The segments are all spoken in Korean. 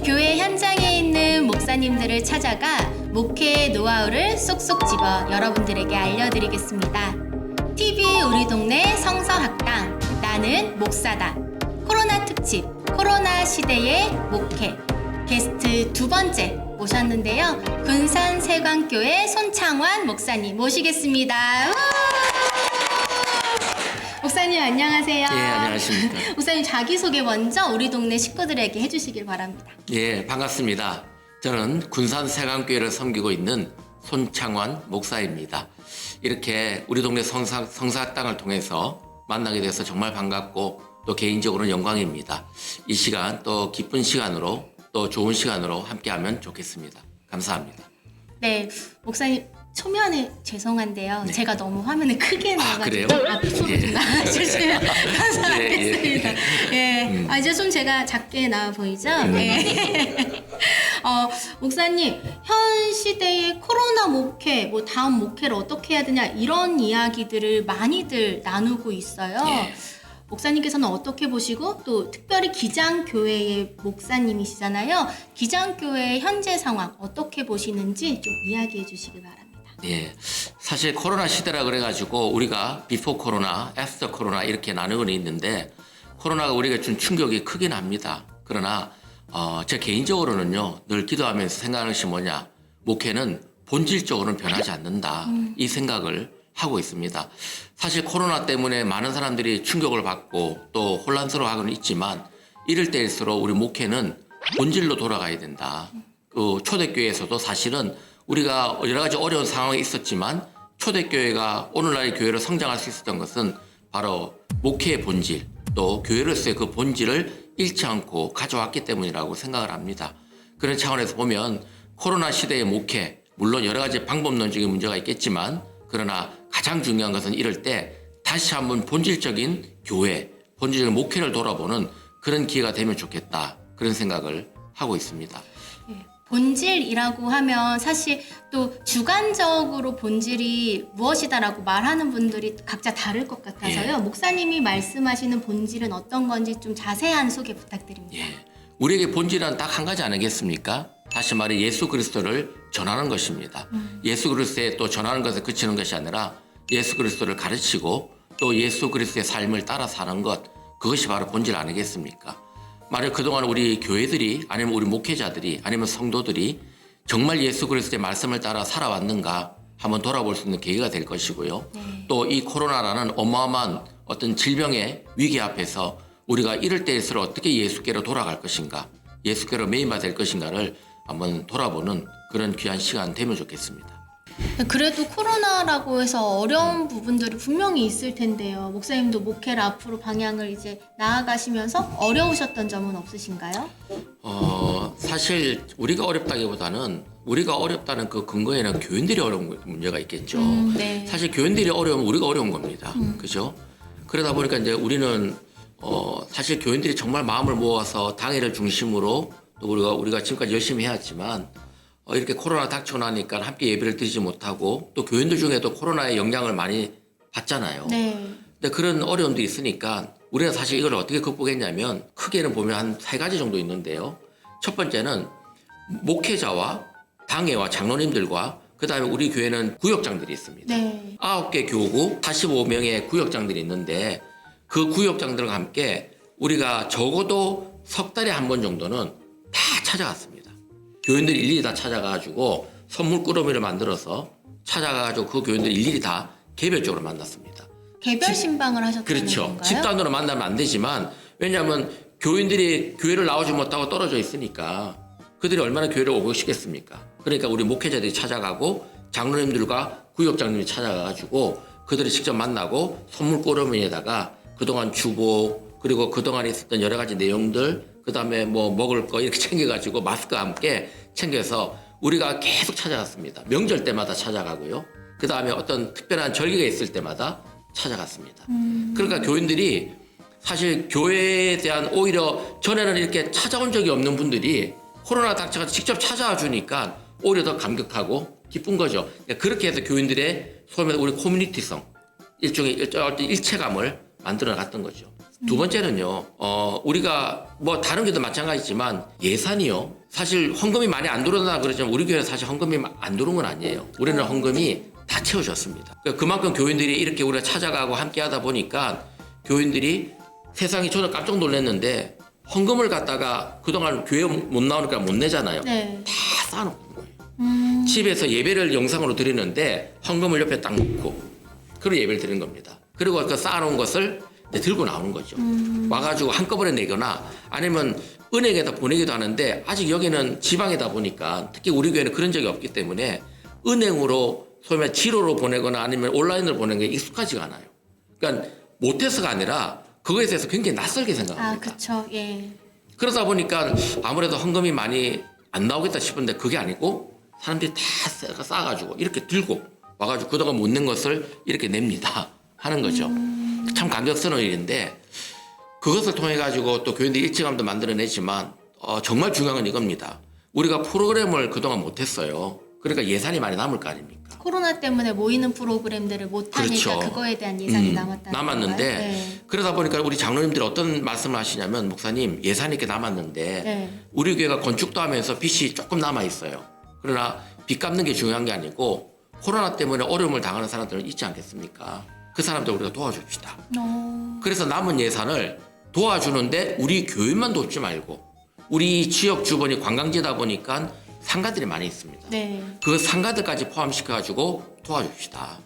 교회 현장에 있는 목사님들을 찾아가 목회의 노하우를 쏙쏙 집어 여러분들에게 알려드리겠습니다. TV 우리 동네 성서학당 나는 목사다 코로나 특집 코로나 시대의 목회 게스트 두 번째 모셨는데요. 군산세광교회 손창환 목사님 모시겠습니다. 목사님 안녕하세요. 예, 안녕하십니까. 목사님 자기소개 먼저 우리 동네 식구들에게 해주시길 바랍니다. 예, 반갑습니다. 저는 군산세광교회를 섬기고 있는 손창환 목사입니다. 이렇게 우리 동네 성사학당을 통해서 만나게 돼서 정말 반갑고 또 개인적으로는 영광입니다. 이 시간 또 기쁜 시간으로 또 좋은 시간으로 함께하면 좋겠습니다. 감사합니다. 네, 목사님 초면에 죄송한데요. 네. 제가 너무 화면을 크게 그래요? 나와가지고 앞으로 좀 나와주시면 감사하겠습니다. 예, 이제 좀 제가 작게 나와 보이죠? 예. 목사님, 현 시대의 코로나 목회, 뭐 다음 목회를 어떻게 해야 되냐 이런 이야기들을 많이들 나누고 있어요. 예. 목사님께서는 어떻게 보시고 또 특별히 기장교회의 목사님이시잖아요. 기장교회의 현재 상황 어떻게 보시는지 좀 이야기해 주시기 바랍니다. 예, 사실 코로나 시대라 그래가지고 우리가 비포 코로나, 애프터 코로나 이렇게 나누고는 있는데 코로나가 우리가 준 충격이 크긴 합니다. 그러나 제 개인적으로는요 늘 기도하면서 생각하는 것이 뭐냐, 목회는 본질적으로는 변하지 않는다 이 생각을 하고 있습니다. 사실 코로나 때문에 많은 사람들이 충격을 받고 또 혼란스러워하고는 있지만 이럴 때일수록 우리 목회는 본질로 돌아가야 된다. 그 초대교회에서도 사실은 우리가 여러 가지 어려운 상황이 있었지만 초대교회가 오늘날의 교회로 성장할 수 있었던 것은 바로 목회의 본질, 또 교회로서의 그 본질을 잃지 않고 가져왔기 때문이라고 생각을 합니다. 그런 차원에서 보면 코로나 시대의 목회, 물론 여러 가지 방법론적인 문제가 있겠지만 그러나 가장 중요한 것은 이럴 때 다시 한번 본질적인 교회, 본질적인 목회를 돌아보는 그런 기회가 되면 좋겠다. 그런 생각을 하고 있습니다. 본질이라고 하면 사실 또 주관적으로 본질이 무엇이다라고 말하는 분들이 각자 다를 것 같아서요. 예. 목사님이 말씀하시는 본질은 어떤 건지 좀 자세한 소개 부탁드립니다. 예. 우리에게 본질은 딱 한 가지 아니겠습니까? 다시 말해 예수 그리스도를 전하는 것입니다. 예수 그리스도에 또 전하는 것에 그치는 것이 아니라 예수 그리스도를 가르치고 또 예수 그리스도의 삶을 따라 사는 것, 그것이 바로 본질 아니겠습니까? 만약 그동안 우리 교회들이 아니면 우리 목회자들이 아니면 성도들이 정말 예수 그리스도의 말씀을 따라 살아왔는가 한번 돌아볼 수 있는 계기가 될 것이고요. 또 이 코로나라는 어마어마한 어떤 질병의 위기 앞에서 우리가 이럴 때일수록 어떻게 예수께로 돌아갈 것인가, 예수께로 매인바 될 것인가를 한번 돌아보는 그런 귀한 시간 되면 좋겠습니다. 그래도 코로나라고 해서 어려운 부분들이 분명히 있을 텐데요. 목사님도 목회를 앞으로 방향을 이제 나아가시면서 어려우셨던 점은 없으신가요? 사실 우리가 어렵다기보다는 우리가 어렵다는 그 근거에는 교인들이 어려운 문제가 있겠죠. 네. 사실 교인들이 어려우면 우리가 어려운 겁니다. 그죠? 그러다 보니까 이제 우리는 사실 교인들이 정말 마음을 모아서 당회를 중심으로 또 우리가 지금까지 열심히 해왔지만 이렇게 코로나 닥쳐 나니까 함께 예배를 드리지 못하고 또 교인들 중에도 코로나의 영향을 많이 받잖아요. 네. 근데 그런 어려움도 있으니까 우리가 사실 이걸 어떻게 극복했냐면 크게는 보면 한 3가지 정도 있는데요. 첫 번째는 목회자와 당회와 장로님들과 그다음에 우리 교회는 구역장들이 있습니다. 네. 9개 교구 45명의 구역장들이 있는데 그 구역장들과 함께 우리가 적어도 석 달에 한 번 정도는 다 찾아갔습니다. 교인들이 일일이 다 찾아가가지고 선물 꾸러미를 만들어서 찾아가가지고 그 교인들 일일이 다 개별적으로 만났습니다. 개별 신방을 하셨다는 그렇죠. 건가요? 집단으로 만나면 안 되지만 왜냐하면 교인들이 교회를 나오지 못하고 떨어져 있으니까 그들이 얼마나 교회를 오고 싶겠습니까? 그러니까 우리 목회자들이 찾아가고 장로님들과 구역장님이 찾아가가지고 그들을 직접 만나고 선물 꾸러미에다가 그동안 주복 그리고 그동안 있었던 여러 가지 내용들 그다음에 뭐 먹을 거 이렇게 챙겨가지고 마스크와 함께 챙겨서 우리가 계속 찾아갔습니다. 명절 때마다 찾아가고요. 그다음에 어떤 특별한 절기가 있을 때마다 찾아갔습니다. 그러니까 교인들이 사실 교회에 대한 오히려 전에는 이렇게 찾아온 적이 없는 분들이 코로나 닥쳐서 직접 찾아와 주니까 오히려 더 감격하고 기쁜 거죠. 그렇게 해서 교인들의 소위 말해 우리 커뮤니티성 일종의 일체감을 만들어 갔던 거죠. 두 번째는요, 우리가 뭐 다른 교회도 마찬가지지만 예산이요. 사실 헌금이 많이 안 들어온다 그러지만 우리 교회는 사실 헌금이 안 들어온 건 아니에요. 우리는 헌금이 다 채워졌습니다. 그만큼 교인들이 이렇게 우리가 찾아가고 함께 하다 보니까 교인들이 세상이 저는 깜짝 놀랐는데 헌금을 갖다가 그동안 교회 못 나오니까 못 내잖아요. 네. 다 쌓아놓는 거예요. 집에서 예배를 영상으로 드리는데 헌금을 옆에 딱 놓고 그리고 예배를 드리는 겁니다. 그리고 그 쌓아놓은 것을 이제 들고 나오는 거죠. 와가지고 한꺼번에 내거나 아니면 은행에다 보내기도 하는데 아직 여기는 지방이다 보니까 특히 우리 교회는 그런 적이 없기 때문에 은행으로 소위 말해 지로로 보내거나 아니면 온라인으로 보내는 게 익숙하지가 않아요. 그러니까 못해서가 아니라 그거에 대해서 굉장히 낯설게 생각합니다. 아, 그렇죠. 예. 그러다 보니까 아무래도 헌금이 많이 안 나오겠다 싶은데 그게 아니고 사람들이 다 쌓아가지고 이렇게 들고 와가지고 그동안 못 낸 것을 이렇게 냅니다 하는 거죠. 참 감격스러운 일인데 그것을 통해 가지고 또 교인들이 일체감도 만들어내지만 정말 중요한 건 이겁니다. 우리가 프로그램을 그동안 못했어요. 그러니까 예산이 많이 남을 거 아닙니까? 코로나 때문에 모이는 프로그램들을 못 하니까 그렇죠. 그거에 대한 예산이 남았는데 네. 그러다 보니까 우리 장로님들이 어떤 말씀을 하시냐면 목사님 예산이 이렇게 남았는데 네. 우리 교회가 건축도 하면서 빚이 조금 남아 있어요. 그러나 빚 갚는 게 중요한 게 아니고 코로나 때문에 어려움을 당하는 사람들은 있지 않겠습니까? 그 사람들 우리가 도와줍시다. 그래서 남은 예산을 도와주는데 우리 교회만 돕지 말고 우리 지역 주변이 관광지다 보니까 상가들이 많이 있습니다. 네. 그 상가들까지 포함시켜가지고 도와줍시다.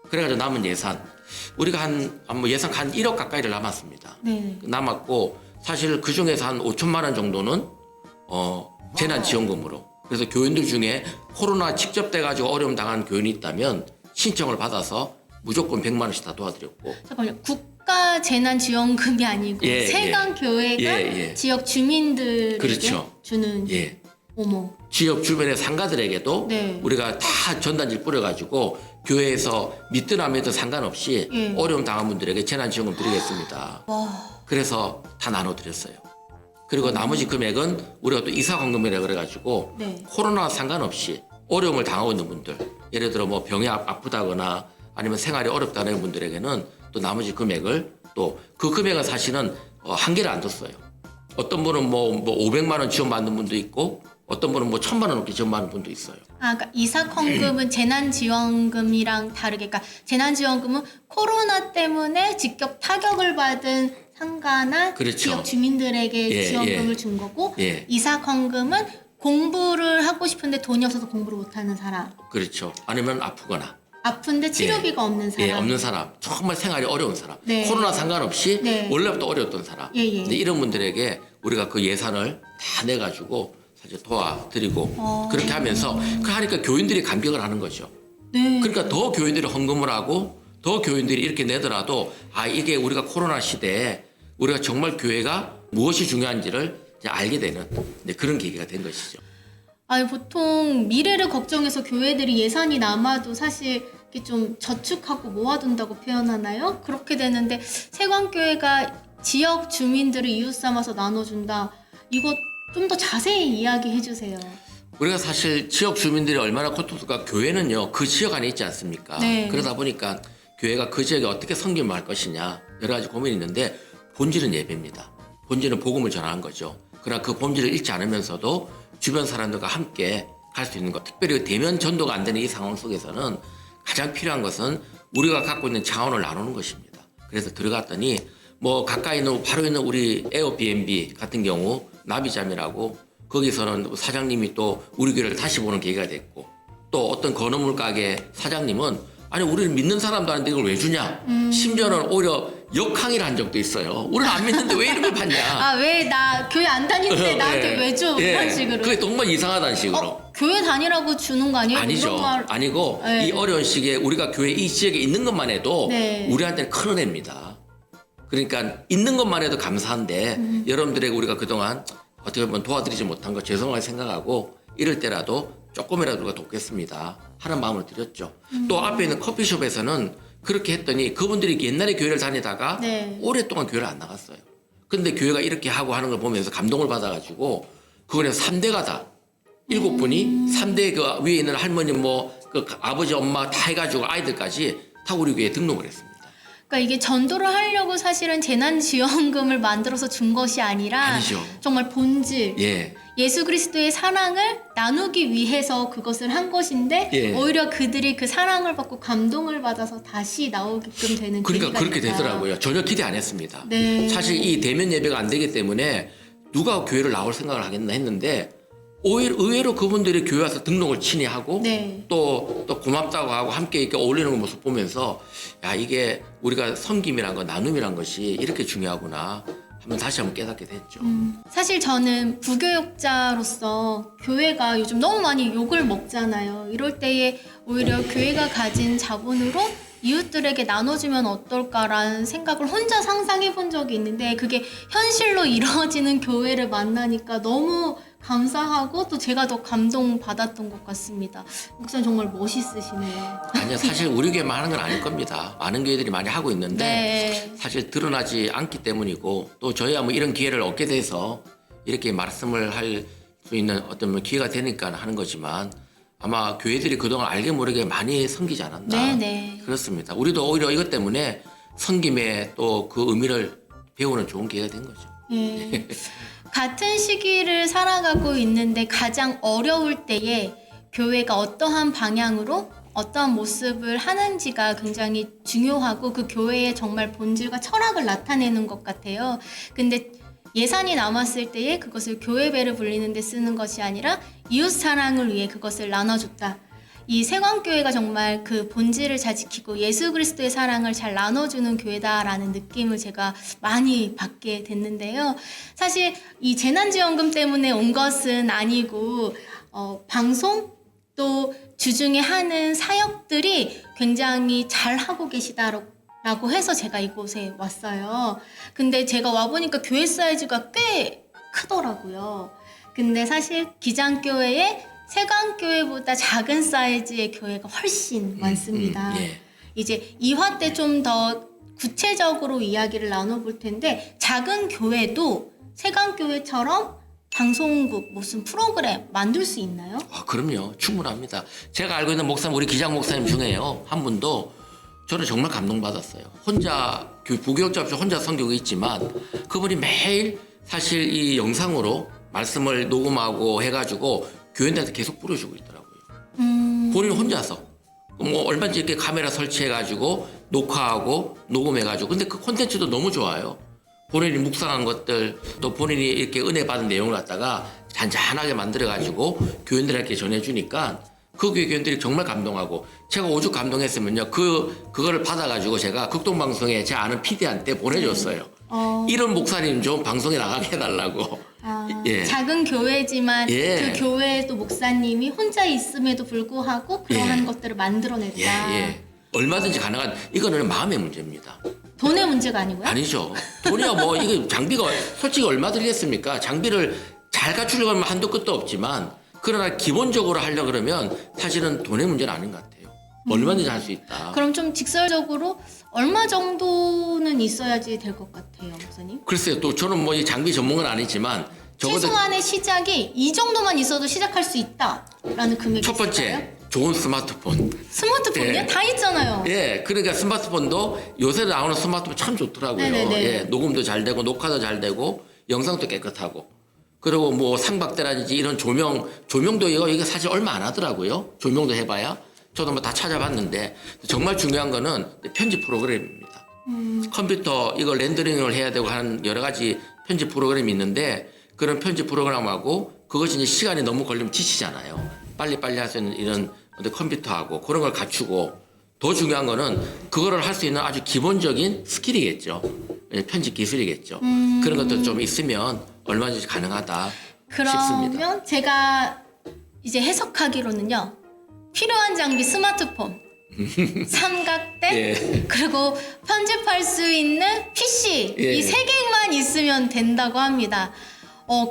그래가지고 남은 예산 우리가 한 예산 한 1억 가까이를 남았습니다. 네. 남았고 사실 그 중에서 한 5천만 원 정도는 재난지원금으로 그래서 교인들 중에 코로나 직접 돼가지고 어려움 당한 교인이 있다면 신청을 받아서 무조건 100만 원씩 다 도와드렸고 잠깐만요. 국가 재난 지원금이 아니고 예, 세강 교회가 지역 주민들에게 그렇죠. 주는 어머. 지역 주변의 상가들에게도 네. 우리가 다 전단지 뿌려가지고 교회에서 믿든 안 믿든 상관없이 어려움 당한 분들에게 재난지원금 드리겠습니다. 와. 그래서 다 나눠드렸어요. 그리고 나머지 금액은 우리가 또 이사헌금이라고 그래가지고 코로나 상관없이 어려움을 당하고 있는 분들 예를 들어 뭐 병이 아프다거나 아니면 생활이 어렵다는 분들에게는 또 나머지 금액을 또 그 금액은 사실은 한계를 안 뒀어요. 어떤 분은 뭐 500만 원 지원받는 분도 있고 어떤 분은 뭐 1,000만 원 넘게 지원받는 분도 있어요. 아, 그러니까 이사헌금은 재난지원금이랑 다르게, 그러니까 재난지원금은 코로나 때문에 직접 타격을 받은 상가나 그렇죠. 지역 주민들에게 지원금을 준 거고 이사헌금은 공부를 하고 싶은데 돈이 없어서 공부를 못하는 사람. 그렇죠. 아니면 아픈데 치료비가 없는 사람. 없는 사람. 정말 생활이 어려운 사람. 네. 코로나 상관없이 원래부터 어려웠던 사람. 근데 이런 분들에게 우리가 그 예산을 다 내가지고 사실 도와드리고 그렇게 하면서 하니까 교인들이 감격을 하는 거죠. 네. 그러니까 더 교인들이 헌금을 하고 더 교인들이 이렇게 내더라도 이게 우리가 코로나 시대에 우리가 정말 교회가 무엇이 중요한지를 이제 알게 되는 그런 계기가 된 것이죠. 아니, 보통 미래를 걱정해서 교회들이 예산이 남아도 사실 이렇게 좀 저축하고 모아둔다고 표현하나요? 그렇게 되는데 세광교회가 지역 주민들을 이웃 삼아서 나눠준다. 이거 좀 더 자세히 이야기해 주세요. 우리가 사실 지역 주민들이 얼마나 고통스러울까. 교회는요 그 지역 안에 있지 않습니까? 그러다 보니까 교회가 그 지역에 어떻게 섬김을 할 것이냐 여러 가지 고민이 있는데 본질은 예배입니다. 본질은 복음을 전하는 거죠. 그러나 그 본질을 잃지 않으면서도 주변 사람들과 함께 갈 수 있는 것, 특별히 대면 전도가 안 되는 이 상황 속에서는 가장 필요한 것은 우리가 갖고 있는 자원을 나누는 것입니다. 그래서 들어갔더니 뭐 가까이 있는 바로 있는 우리 에어비앤비 같은 경우 나비잠이라고 거기서는 사장님이 또 우리 교회를 다시 보는 계기가 됐고 또 어떤 건어물 가게 사장님은 아니 우리를 믿는 사람도 아닌데 이걸 왜 주냐 심지어는 오히려 역항의를 한 적도 있어요. 우리는 안 믿는데 왜 이런 걸 받냐? 아, 왜 나 교회 안 다니는데 나한테 예. 왜 줘? 예. 이런 식으로. 그게 정말 이상하다는 식으로. 교회 다니라고 주는 거 아니에요? 아니죠. 이런 말- 아니고 네. 이 어려운 시기에 우리가 교회 이 지역에 있는 것만 해도 네. 우리한테는 큰 은혜입니다. 그러니까 있는 것만 해도 감사한데 여러분들에게 우리가 그동안 어떻게 보면 도와드리지 못한 거 죄송하게 생각하고 이럴 때라도 조금이라도 우리가 돕겠습니다 하는 마음을 드렸죠. 또 앞에 있는 커피숍에서는 그렇게 했더니 그분들이 옛날에 교회를 다니다가 네. 오랫동안 교회를 안 나갔어요. 근데 교회가 이렇게 하고 하는 걸 보면서 감동을 받아가지고 그거는 3대가 다 7분이 3대 그 위에 있는 할머니 그 아버지 엄마 다 해가지고 아이들까지 다 우리 교회에 등록을 했습니다. 그러니까 이게 전도를 하려고 사실은 재난지원금을 만들어서 준 것이 아니라 아니죠. 정말 본질 예. 예수 그리스도의 사랑을 나누기 위해서 그것을 한 것인데 예. 오히려 그들이 그 사랑을 받고 감동을 받아서 다시 나오게끔 되는 그러니까 계기가 그렇게 됐다. 되더라고요. 전혀 기대 안 했습니다. 네. 사실 이 대면 예배가 안 되기 때문에 누가 교회를 나올 생각을 하겠나 했는데 오히려 의외로 그분들이 교회 와서 등록을 친히 하고 네. 또 고맙다고 하고 함께 이렇게 어울리는 모습 보면서 야 이게 우리가 섬김이란 거 나눔이란 것이 이렇게 중요하구나 하면 다시 한번 깨닫게 됐죠. 사실 저는 부교육자로서 교회가 요즘 너무 많이 욕을 먹잖아요. 이럴 때에 오히려 교회가 가진 자본으로 이웃들에게 나눠주면 어떨까라는 생각을 혼자 상상해 본 적이 있는데 그게 현실로 이루어지는 교회를 만나니까 너무 감사하고 또 제가 더 감동받았던 것 같습니다. 목사님 정말 멋있으시네요. 아니요 사실 우리 교회만 하는 건 아닐 겁니다. 많은 교회들이 많이 하고 있는데 네. 사실 드러나지 않기 때문이고 또 저희야 뭐 이런 기회를 얻게 돼서 이렇게 말씀을 할 수 있는 어떤 뭐 기회가 되니까 하는 거지만 아마 교회들이 그동안 알게 모르게 많이 섬기지 않았나. 네네. 그렇습니다. 우리도 오히려 이것 때문에 섬김의 또 그 의미를 배우는 좋은 기회가 된 거죠. 예. 같은 시기를 살아가고 있는데 가장 어려울 때에 교회가 어떠한 방향으로 어떠한 모습을 하는지가 굉장히 중요하고 그 교회의 정말 본질과 철학을 나타내는 것 같아요. 근데 예산이 남았을 때에 그것을 교회배를 불리는 데 쓰는 것이 아니라 이웃 사랑을 위해 그것을 나눠줬다. 이 세광교회가 정말 그 본질을 잘 지키고 예수 그리스도의 사랑을 잘 나눠주는 교회다라는 느낌을 제가 많이 받게 됐는데요. 사실 이 재난지원금 때문에 온 것은 아니고 방송 또 주중에 하는 사역들이 굉장히 잘 하고 계시다라고 해서 제가 이곳에 왔어요. 근데 제가 와보니까 교회 사이즈가 꽤 크더라고요. 근데 사실 기장교회에 세강교회보다 작은 사이즈의 교회가 훨씬 많습니다. 예. 이제 2화 때 좀 더 구체적으로 이야기를 나눠볼 텐데 작은 교회도 세강교회처럼 방송국 무슨 프로그램 만들 수 있나요? 아, 그럼요. 충분합니다. 제가 알고 있는 목사님, 우리 기장 목사님 중에요. 한 분도 저는 정말 감동받았어요. 혼자, 부교육자 없이 혼자 성경이 있지만 그분이 매일 사실 이 영상으로 말씀을 녹음하고 해가지고 교인들한테 계속 뿌려주고 있더라고요. 본인 혼자서. 뭐 얼마든지 이렇게 카메라 설치해가지고 녹화하고 녹음해가지고. 근데 그 콘텐츠도 너무 좋아요. 본인이 묵상한 것들 또 본인이 이렇게 은혜 받은 내용을 갖다가 잔잔하게 만들어가지고 교인들에게 전해주니까 그 교회 교인들이 정말 감동하고 제가 오죽 감동했으면요. 그거를 받아가지고 제가 극동방송에 제 아는 PD한테 보내줬어요. 이런 목사님 좀 방송에 나가게 해달라고. 예. 작은 교회지만 예. 그 교회에도 목사님이 혼자 있음에도 불구하고 그러한 예. 것들을 만들어냈다. 예. 얼마든지 가능한 이거는 마음의 문제입니다. 돈의 문제가 아니고요? 아니죠. 돈이야 뭐 이게 장비가 솔직히 얼마 들겠습니까? 장비를 잘 갖추려고 하면 한도 끝도 없지만 그러나 기본적으로 하려 그러면 사실은 돈의 문제는 아닌 것 같아요. 얼마든지 할 수 있다. 그럼 좀 직설적으로 얼마 정도는 있어야지 될 것 같아요, 목사님? 글쎄요. 또 저는 뭐 이 장비 전문가는 아니지만 적어도 최소한의 시작이 이 정도만 있어도 시작할 수 있다라는 금액이 첫 번째 있을까요? 좋은 스마트폰. 스마트폰이요? 예. 다 있잖아요. 예, 그러니까 스마트폰도 요새 나오는 스마트폰 참 좋더라고요. 네네네. 예, 녹음도 잘 되고 녹화도 잘 되고 영상도 깨끗하고 그리고 뭐 상박대라든지 이런 조명도 이게 사실 얼마 안 하더라고요. 조명도 해봐야 저도 뭐 다 찾아봤는데 정말 중요한 거는 편집 프로그램입니다. 컴퓨터 이걸 렌더링을 해야 되고 하는 여러 가지 편집 프로그램이 있는데 그런 편집 프로그램하고 그것이 이제 시간이 너무 걸리면 지치잖아요. 빨리빨리 할 수 있는 이런 컴퓨터하고 그런 걸 갖추고 더 중요한 거는 그거를 할 수 있는 아주 기본적인 스킬이겠죠. 편집 기술이겠죠. 그런 것도 좀 있으면 얼마든지 가능하다 싶습니다. 그러면 제가 이제 해석하기로는요. 필요한 장비 스마트폰, 삼각대, 예. 그리고 편집할 수 있는 PC 예. 이 세 개만 있으면 된다고 합니다.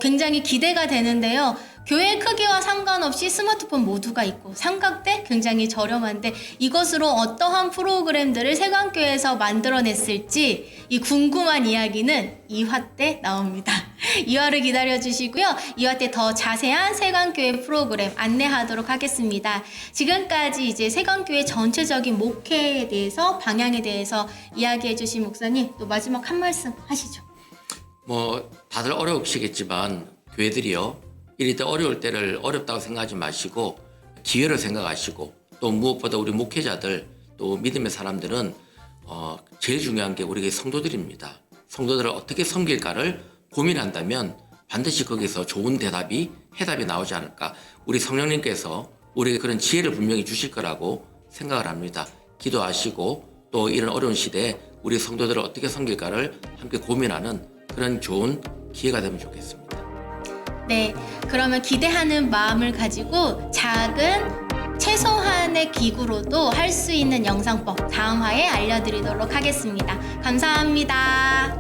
굉장히 기대가 되는데요. 교회 크기와 상관없이 스마트폰 모두가 있고 삼각대 굉장히 저렴한데 이것으로 어떠한 프로그램들을 세관교회에서 만들어냈을지 이 궁금한 이야기는 2화 때 나옵니다. 2화를 기다려주시고요. 2화 때 더 자세한 세관교회 프로그램 안내하도록 하겠습니다. 지금까지 이제 세관교회 전체적인 목회에 대해서 방향에 대해서 이야기해주신 목사님 또 마지막 한 말씀 하시죠. 뭐 다들 어려우시겠지만 교회들이요. 이럴 때 어려울 때를 어렵다고 생각하지 마시고 기회를 생각하시고 또 무엇보다 우리 목회자들 또 믿음의 사람들은 제일 중요한 게 우리 성도들입니다. 성도들을 어떻게 섬길까를 고민한다면 반드시 거기서 좋은 해답이 나오지 않을까. 우리 성령님께서 우리에게 그런 지혜를 분명히 주실 거라고 생각을 합니다. 기도하시고 또 이런 어려운 시대에 우리 성도들을 어떻게 섬길까를 함께 고민하는 그런 좋은 기회가 되면 좋겠습니다. 네, 그러면 기대하는 마음을 가지고 작은 최소한의 기구로도 할 수 있는 영상법 다음 화에 알려드리도록 하겠습니다. 감사합니다.